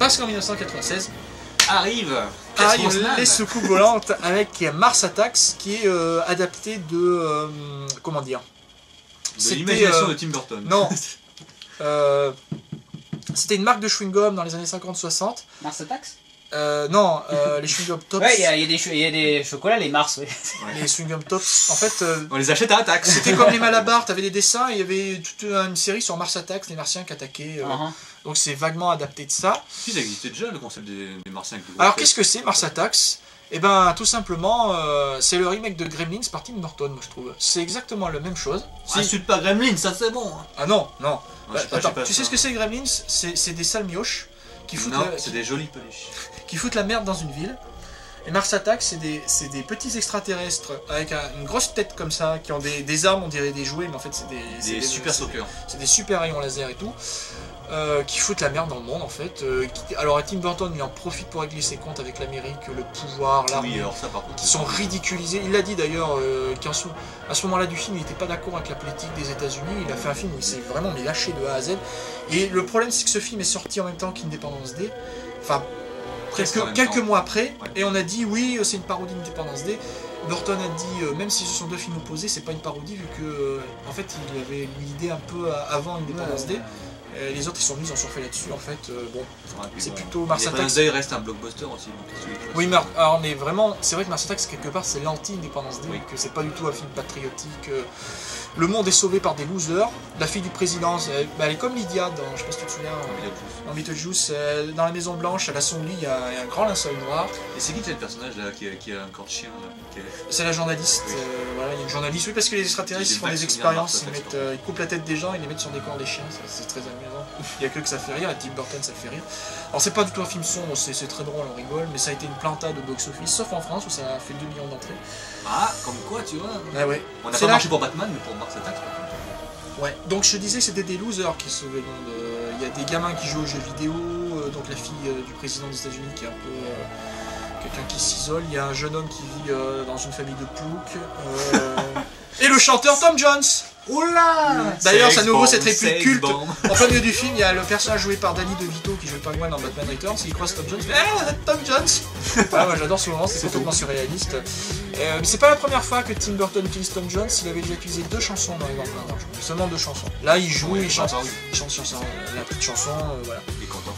Parce qu'en 1996, arrive les soucoupes volantes avec Mars Attacks, qui est adapté de... comment dire, de l'imagination de Tim Burton. Non. C'était une marque de chewing-gum dans les années 50-60. Mars Attacks? Non, les chewing-gum Tops. Ouais, il y a des chocolats, les Mars, oui. Les chewing-gum Tops, en fait... on les achète à Attax. C'était comme les Malabar, t'avais des dessins, et il y avait toute une série sur Mars Attacks, les Martiens qui attaquaient. Donc c'est vaguement adapté de ça. Si, ça existait déjà, le concept des Martiens. Alors qu'est-ce que c'est Mars Attacks? Eh ben, tout simplement, c'est le remake de Gremlins par Tim Burton, moi je trouve. C'est exactement la même chose. Insulte pas Gremlins, ça c'est bon. Ah non, non. Ouais, attends, tu sais ce que c'est Gremlins? C'est des sales mioches qui foutent, c'est des jolis peluches. Qui foutent la merde dans une ville. Et Mars Attacks, c'est des petits extraterrestres avec une grosse tête comme ça, qui ont des armes, on dirait des jouets, mais en fait c'est des super sockers. C'est des super rayons laser et tout. Qui foutent la merde dans le monde en fait. Alors Tim Burton il en profite pour régler ses comptes avec l'Amérique, le pouvoir, l'armée, oui, alors ça, par contre, qui sont ridiculisés. Il l'a dit d'ailleurs qu'à ce moment-là du film il n'était pas d'accord avec la politique des États-Unis. Il a fait un film où il s'est vraiment lâché de A à Z. Et le problème c'est que ce film est sorti en même temps qu'Independence Day. Enfin, quelques mois après, ouais. Et on a dit oui c'est une parodie d'Independence Day. Burton a dit, même si ce sont deux films opposés, c'est pas une parodie vu que en fait il avait l'idée un peu avant Independence Day. Les autres ils ont surfé là-dessus en fait. Bon, c'est plutôt Mars Attacks. Independence Day reste un blockbuster aussi. Oui, mais alors, mais vraiment, c'est vrai que Mars Attacks quelque part c'est l'anti-Independence Day, que c'est pas du tout un film patriotique. Le monde est sauvé par des losers. La fille du président, elle est comme Lydia dans, je sais pas si tu te souviens, dans Beetlejuice, dans la Maison Blanche, elle a son lit, il y a un grand linceul noir. Et c'est qui le personnage là qui a un corps de chien là, C'est la journaliste. Oui. Voilà, il y a une journaliste. Oui, parce que les extraterrestres font des expériences, ils coupent la tête des gens, ils les mettent sur des corps des chiens. C'est très amusant. Il y a que ça fait rire. Et Tim Burton, ça fait rire. Alors c'est pas du tout un film sombre, c'est très drôle, on rigole, mais ça a été une plantade au box-office, sauf en France où ça a fait 2 millions d'entrées. Ah, comme quoi, tu vois. Ah ouais. On n'a pas marché pour Batman, mais pour Mars Attacks. Ouais, donc je disais que c'était des losers qui sauvaient le monde. Il y a des gamins qui jouent aux jeux vidéo, donc la fille du président des États-Unis qui est un peu quelqu'un qui s'isole. Il y a un jeune homme qui vit dans une famille de ploucs. Et le chanteur Tom Jones. Oula. D'ailleurs, c'est à nouveau cette réplique culte. En plein milieu du film, il y a le personnage joué par Danny DeVito qui joue pas loin dans Batman Returns. Il croise Tom Jones. Tom Jones. Ah, ouais, j'adore ce moment, c'est complètement surréaliste. Mais c'est pas la première fois que Tim Burton utilise Tom Jones. Il avait déjà utilisé 2 chansons dans les Vampires d'Argent. Seulement 2 chansons. Là, il joue, il chante la petite chanson, voilà. Il est content.